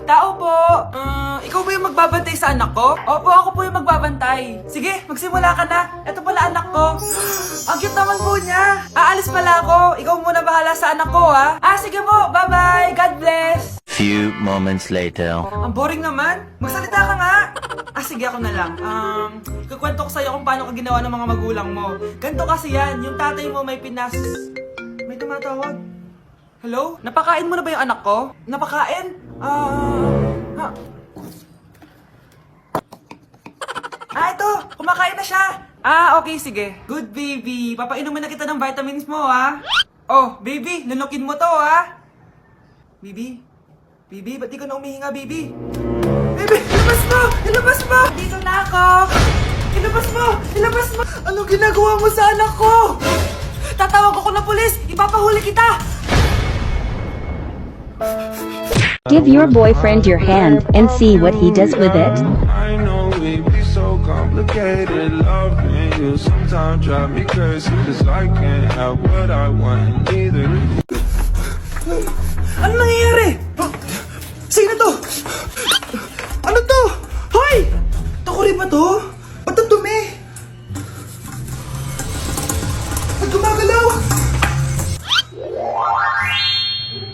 Tao po. Ikaw ba yung magbabantay sa anak ko? Opo, ako po yung magbabantay. Sige, magsimula ka na. Ito pala anak ko. Ang cute naman po niya. Aalis pala ako. Ikaw muna bahala sa anak ko, ha? Sige po. Bye-bye. God bless. Few moments later. Ang boring naman. Magsalita ka nga. Sige, ako na lang. Kukwento ko sa'yo kung paano ka ginawa ng mga magulang mo. Ganito kasi yan. Yung tatay mo may May tumatawag. Hello? Napakain mo na ba yung anak ko? Napakain? Ito! Kumakain na siya! Okay, sige. Good, baby. Papainumin na kita ng vitamins mo, ha? Oh, baby, lunukin mo to, ha? Baby? Baby, ba't di ka na umihinga, baby? Baby, ilabas mo! Ilabas mo! Dito na ako! Ilabas mo! Ilabas mo! Anong ginagawa mo sa anak ko? Tatawag ako ng pulis! Ipapahuli kita! Give your boyfriend your hand and see what he does with it. I know it be so complicated. Loving you sometimes drive me crazy, 'cause I can't have what I want either. Ano nangyayari? Sino to? Ano to? Hoy! Takuri ba to? Ba't ang dumi? Ba't gumagalaw?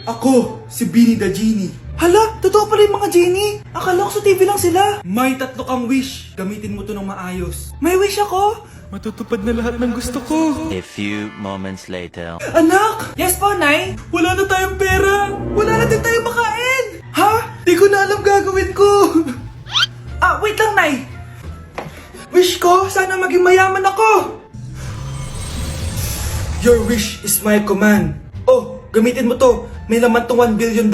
Ako, si Beanie the Genie. Hala, totoo pala yung mga genie. Akala ko sa TV lang sila. May 3 kang wish. Gamitin mo to ng maayos. May wish ako? Matutupad na lahat ng gusto ko. A few moments later. Anak! Yes po, Nay? Wala na tayong pera. Wala na din tayong makain. Ha? Di ko na alam gagawin ko. Wait lang, Nay. Wish ko, sana maging mayaman ako. Your wish is my command. Oh, gamitin mo to. May laman tong $1 billion.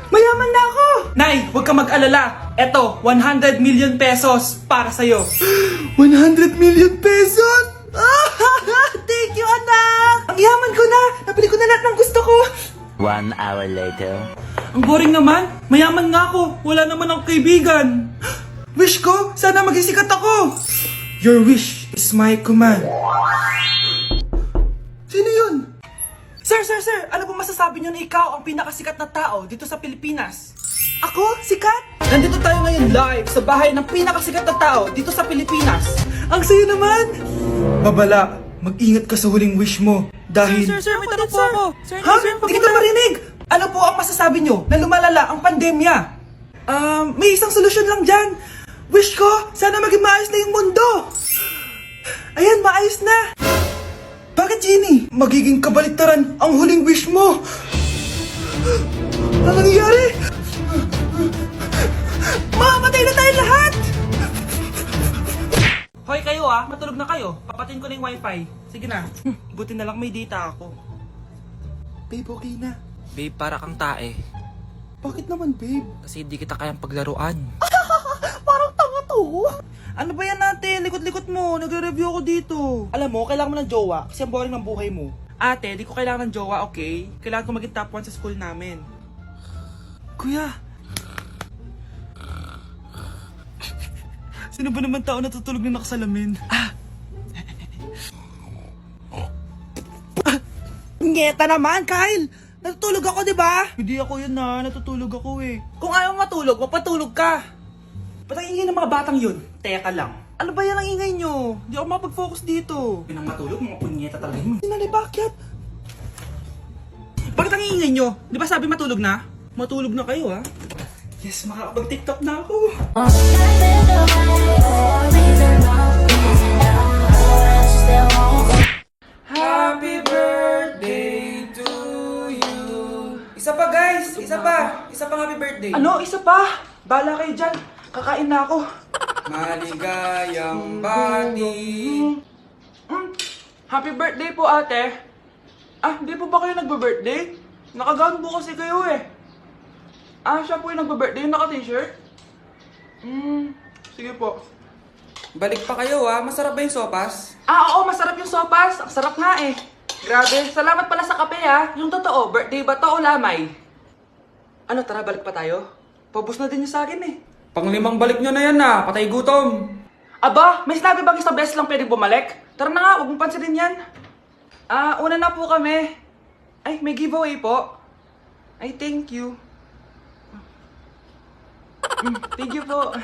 Mayaman na ako! Nay, huwag ka mag-alala. Eto, 100 million pesos para sa'yo. 100 million pesos? Thank you, anak! Ang yaman ko na! Nabili ko na lahat ng gusto ko! 1 hour later. Ang boring naman. Mayaman nga ako. Wala naman akong kaibigan. Wish ko, sana maging sikat ako. Your wish is my command. Sino yun? Sir! Ano po masasabi niyo na ikaw ang pinakasikat na tao dito sa Pilipinas? Ako? Sikat? Nandito tayo ngayon live sa bahay ng pinakasikat na tao dito sa Pilipinas. Ang sayo naman! Babala, mag-ingat ka sa huling wish mo. Dahil... Sir, may tanong po ako. Ha? Hindi kita marinig! Ano po ang masasabi niyo na lumalala ang pandemya? May isang solusyon lang dyan. Wish ko, sana maging maayos na yung mundo. Ayan, maayos na. Bakit, Genie? Magiging kabaliktaran ang huling wish mo. Ano nangyayari? Mamamatay na tayo lahat! Hoy kayo matulog na kayo. Papatin ko na yung wifi. Sige na. Buti na lang may data ako. Babe, okay na. Babe, para kang tae. Bakit naman, babe? Kasi hindi kita kayang paglaruan. Parang tanga to. Ano ba yan natin? Likot-likot mo. Nagre-review ako dito. Alam mo, kailangan mo ng jowa kasi ang boring ng buhay mo. Ate, di ko kailangan ng jowa, okay? Kailangan ko maging top 1 sa school namin. Kuya! Sino ba naman tao natutulog na nakasalamin? Ngeta naman, Kyle! Natutulog ako, di ba? Hindi ako yun natutulog ako eh. Kung ayaw matulog, mapatulog ka! Ba't ang ingay ng mga batang yun? Teka lang. Ano ba yan ang ingay nyo? Hindi ako makapag-focus dito. Pinang matulog, mga punyeta talaga yun. Sinali, bakit? Bakit ang ingay nyo? Di ba sabi matulog na? Matulog na kayo, ha? Yes, makakapag-tiktok na ako. Happy birthday to you. Isa pa, guys. Isa pa pang happy birthday. Ano? Isa pa? Bala kayo dyan. Kakain na ako. Maligayang bati. Happy birthday po, ate. Di po ba kayo nagbe-birthday? Nakagown po kasi kayo eh. Siya po yung nagbe-birthday, yung naka-t-shirt? Sige po. Balik pa kayo masarap ba yung sopas? Oo, masarap yung sopas. Ang sarap nga eh. Grabe, salamat pala sa kape Yung totoo, birthday ba to o lamay? Ano, tara, balik pa tayo? Pabus na din yung sa akin eh. Pang-5 balik nyo na yan patay gutom. Aba, may sinabi bang isang beses lang pwedeng bumalik? Tara na nga, huwag mong pansinin yan. Una na po kami. Ay, may giveaway po. Ay, thank you. Thank you po.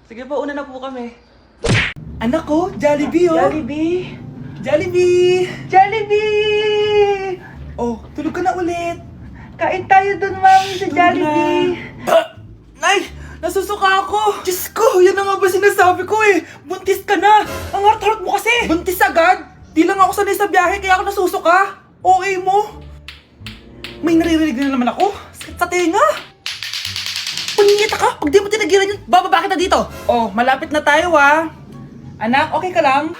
Sige po, una na po kami. Anak ko, Jollibee oh. Jollibee. Jollibee. Jollibee. Oh, tulog ka na ulit. Kain tayo dun, mami, sa Jollibee. Nay, nasusuka ako. Diyos ko, yan na nga ba sinasabi ko eh. Buntis ka na. Ang harot-harot mo kasi. Buntis agad? Di lang ako sanay sa biyahe kaya ako nasusuka. Okay mo? May naririnig na naman ako. Sakit sa tenga. Pangingita ka? Pag di mo tinagilan yun, bababa kita dito. Oh, malapit na tayo ah. Anak, okay ka lang?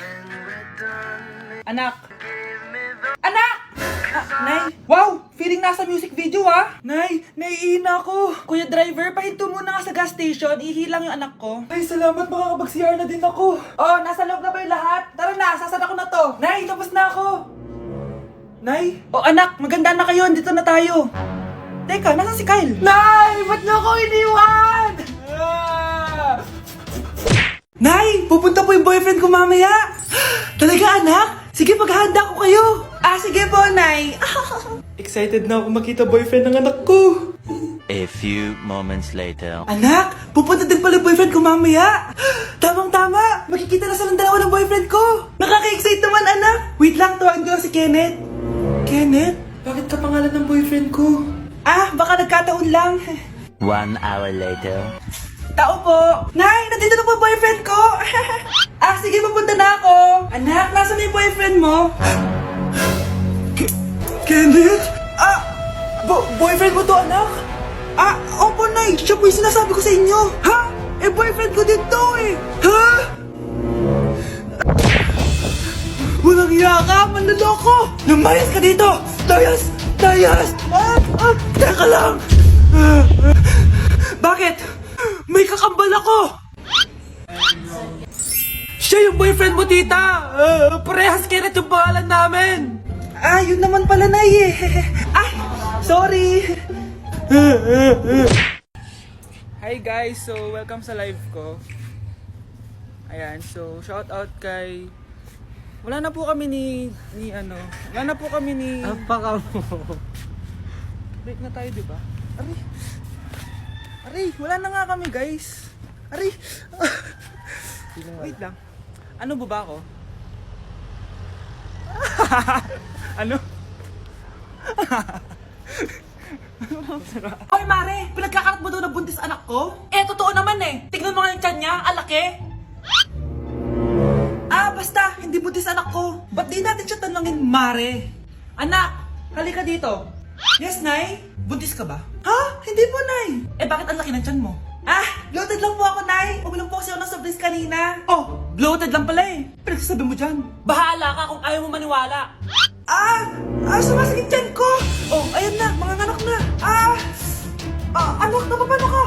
Anak. Anak! Nay, wow! Feeling nasa music video ah! Nay, naiihina ako! Kuya driver, pahinto muna nga sa gas station, ihilang yung anak ko. Ay, salamat, makakapag-CR na din ako. Oh, nasa loob na ba yung lahat? Tara na, sasada ko na to. Nay, tapos na ako. Nay? Oh anak, maganda na kayo, dito na tayo. Teka, nasa si Kyle? Nay, ba't niyo ako iniwan? Nay, pupunta po yung boyfriend ko mamaya. Talaga anak? Sige, paghahanda ko kayo. Ah, sige po, Nay. Excited na ako makita boyfriend ng anak ko. A few moments later. Anak, pupunta din pala yung boyfriend ko mamaya. Tamang-tama, makikita na silang dalawa ng boyfriend ko. Nakaka-excite naman, anak. Wait lang, tawagin ko lang si Kenneth. Kenneth? Bakit ka pangalan ng boyfriend ko? Ah, baka nagkataon lang. 1 hour later. Tao po. Nay, nandito na po boyfriend ko. Ah, sige, pupunta na ako. Anak, nasa na yung boyfriend mo? Kenneth? Ah, boyfriend mo to, anak? Ah, opo, Nay. Siya po yung sinasabi ko sa inyo. Ha? Eh, boyfriend ko din to eh. Ha? Walang hiya ka, manloloko. Lumayas ka dito. Layas! Layas! Teka lang. Bakit? May kakambal ako! Siya yung boyfriend mo, tita! Parehas Kenneth yung pangalan namin! Ah, yun naman pala, Nay eh. Ay, sorry! Hi guys, so welcome sa live ko. Ayan, so shout out kay... Wala na po kami wala na po kami ni... Apaka mo. Break na tayo, diba? Aray, wala na nga kami guys. Aray. Wait lang. Ano ba ako? Ano? Hoy Mare, pinagkakarat mo daw na buntis anak ko? Eh, totoo naman eh. Tignan mo nga yung tiyan niya, ang laki. Ah, basta, hindi buntis anak ko. Ba't di natin siya tanongin, Mare? Anak, halika dito. Yes, Nay? Buntis ka ba? Ha? Hindi po, Nay. Eh, bakit ang laki ng tiyan mo? Ah, bloated lang po ako, Nay. Uminom po kasi ako ng sobris kanina. Oh, bloated lang pala eh. Pinagsasabi mo dyan. Bahala ka kung ayaw mo maniwala. Sumasakit tiyan ko. Oh, ayan na, mga anak na. Anak, napapano ka?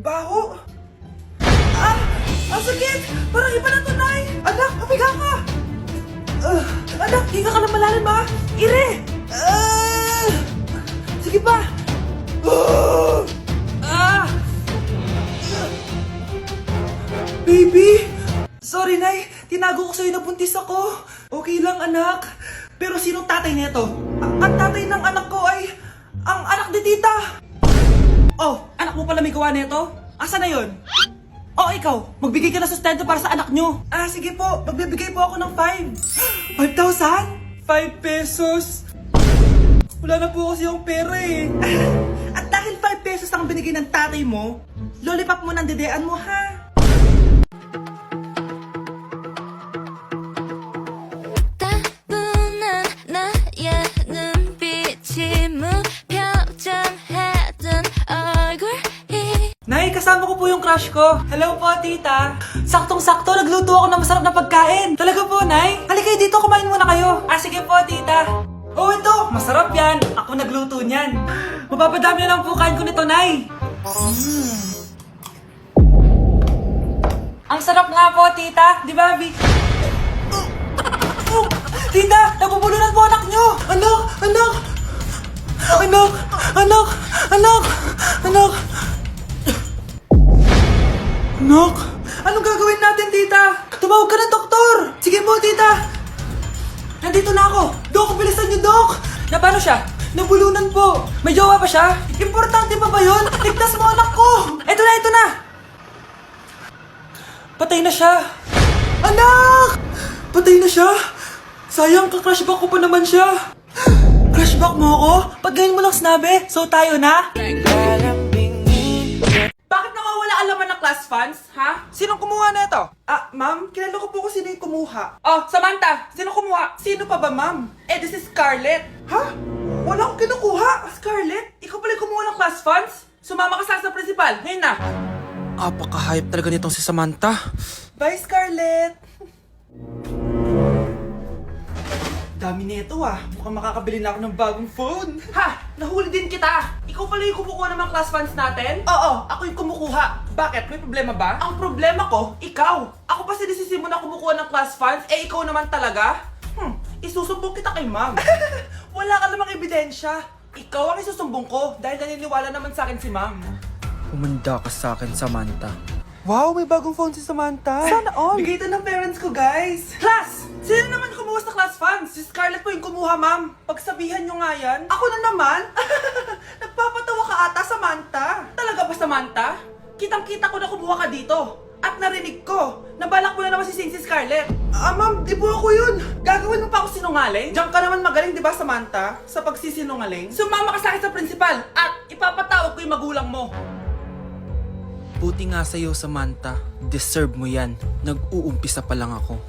Baho. Ang sakit. Parang iba na to, Nay. Anak, papiga ka. Anak, hinga ka na malalim ha. Ire. Sige pa. Baby. Sorry, Nay. Tinago ko sa'yo na buntis ako. Okay lang, anak. Pero sinong tatay nito? Ang tatay ng anak ko ay ang anak ni tita. Oh, anak mo pala may gawa nito? Asa na yun? Oh, ikaw, magbigay ka na sustento para sa anak nyo. Ah, sige po, magbibigay po ako ng 5. 5,000? 5 pesos? Wala na po kasi yung pera eh. At dahil 5 pesos ang binigay ng tatay mo, lollipop mo ng dedean mo ha. 따분한 나의 눈빛이 무표정하던 얼굴이 Nay, kasama ko po yung crush ko. Hello po, tita. Saktong-sakto, nagluto ako ng masarap na pagkain. Talaga po, Nay? Halika dito, kumain muna kayo. Ah, sige po, tita. Oh, ito, masarap yan. Ako nagluto niyan. Mapapadami na lang po kain ko nito, Nay. Ang sarap nga po, tita. Di ba, Vic? Tita, nabubulunan po anak nyo. Anak, anak. Anak, anak, anak, anak. Anak, anong gagawin natin, tita? Tumawag ka ng doktor. Sige po, tita. Nandito na ako. Dok, bilisan niyo, Dok. Na paano siya? Nabulunan po. May jowa ba siya? Importante pa ba yun? Ligtas mo anak ko. Ito na. Patay na siya. Anak! Patay na siya. Sayang, ka-crushback ko pa naman siya. Crushback mo ako? Pag ngayon mo lang sinabi, so tayo na? Bakit nakawala ka laman ng class funds, ha? Sinong kumuha na ito? Ma'am, kilala ko po kung sino yung kumuha. Oh, Samantha, sino kumuha? Sino pa ba, ma'am? This is Scarlett. Ha? Wala akong kinukuha. Scarlett, ikaw pala yung kumuha ng class funds? Sumama ka sa principal, ngayon na. Apaka-hype talaga nitong si Samantha. Bye, Scarlett! Dami nito Mukhang makakabili na ako ng bagong phone. Ha! Nahuli din kita! Ikaw pala yung kumukuha ng mga class funds natin? Oo, ako yung kumukuha. Bakit? May problema ba? Ang problema ko, ikaw! Ako pa sinisisi mo na kumukuha ng class funds, ikaw naman talaga? Isusumbong kita kay ma'am. Wala ka namang ebidensya. Ikaw ang isusumbong ko dahil naniniwala naman sa akin si ma'am. Umanda ka sa akin, Samantha. Wow, may bagong phone si Samantha. Sana all. Bigay ito ng parents ko, guys. Class! Sino naman kumuha sa class funds? Si Scarlett po yung kumuha, ma'am. Pagsabihan nyo nga yan. Ako na naman? Nagpapatawa ka ata, Samantha. Talaga ba, Samantha? Kitang-kita ko na kumuha ka dito. At narinig ko, nabalak mo na naman si Scarlett. Ma'am, di po ako yun. Gagawin mo pa ako sinungaling? Diyan ka naman magaling, di ba, Samantha? Sa pagsisinungaling? Sumama ka sa akin sa principal at ipapatawag ko yung magulang mo. Buti nga sa'yo, Samantha. Deserve mo yan. Nag-uumpisa pa lang ako.